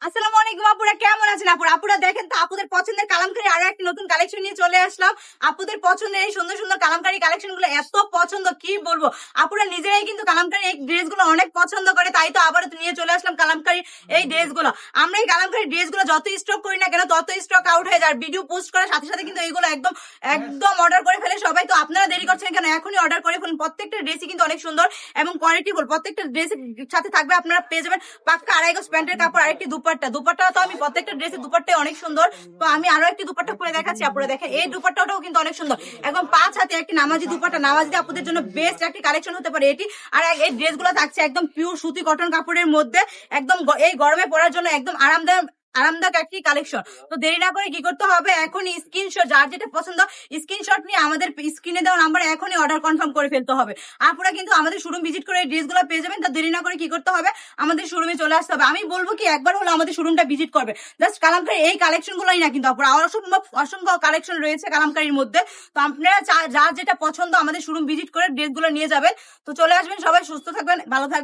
আসসালামু আলাইকুম আপুরা, কেমন আছেন আপুরা? আপুরা দেখেন তো, আপুদের পছন্দের কালামকারী আরো একটি নতুন কালেকশন নিয়ে চলে আসলাম। আপুদের পছন্দের এই সুন্দর সুন্দর কালামকারী কালেকশন গুলো এত পছন্দ, কি বলবো। আপুরা নিজেরাই কিন্তু কালামকারী এই ড্রেস গুলো অনেক পছন্দ করে, তাই তো আবারও নিয়ে চলে আসলাম কালামকারী এই ড্রেস গুলো। আমরা এই কালামকারী ড্রেস গুলো যত স্টক করি না কেন, তত স্টক আউট হয়ে যায়। ভিডিও পোস্ট করার সাথে সাথে কিন্তু এইগুলো একদম একদম অর্ডার করে ফেলে সবাই। তো আপনারা দেরি করছেন কেন? এখনই অর্ডার করে ফেলুন। প্রত্যেকটা ড্রেসই কিন্তু অনেক সুন্দর এবং কোয়ালিটিফুল। প্রত্যেকটা ড্রেসের সাথে থাকবে, আপনারা পেয়ে যাবেন পাক্কা আড়াই গজ প্যান্টের কাপড়, আরেকটি দুপাট্টা। দুপাট্টা তো আমি প্রত্যেকটা ড্রেসের দুপাট্টাই অনেক সুন্দর। তো আমি আরো একটি দুপাট্টা পরে দেখাচ্ছি আপনারা দেখেন। এই দুপাট্টাটাও কিন্তু অনেক সুন্দর, একদম 5 হাতে একটি নামাজি দুপাট্টা। নামাজি আপুদের জন্য বেস্ট একটি কালেকশন হতে পারে এটি। আর এই ড্রেসগুলো থাকছে একদম পিওর সুতি কটন কাপড়ের মধ্যে, একদম এই গরমে পরার জন্য একদম আরামদায়ক একটি কালেকশন। তো দেরি না করে কি করতে হবে, এখনই স্ক্রিনশট, যার যেটা পছন্দ স্ক্রিনশট নিয়ে আমাদের স্ক্রিনে দেওয়া নাম্বারে এখনই অর্ডার কনফার্ম করে ফেলতে হবে। আপনারা কিন্তু আমাদের শোরুম ভিজিট করে এই ড্রেসগুলো পেয়ে যাবেন। তো দেরি না করে কি করতে হবে, আমাদের শোরুমে চলে আসতে হবে। আমি বলবো কি, একবার হলো আমাদের শোরুমটা ভিজিট করবে। জাস্ট কালামকারী এই কালেকশন গুলোই না, কিন্তু আপনারা অসম্ভব অসংখ্য কালেকশন রয়েছে কালামকারীর মধ্যে। তো আপনারা যার যেটা পছন্দ আমাদের শোরুম ভিজিট করে ড্রেসগুলো নিয়ে যাবেন। তো চলে আসবেন সবাই, সুস্থ থাকবেন, ভালো থাকবেন।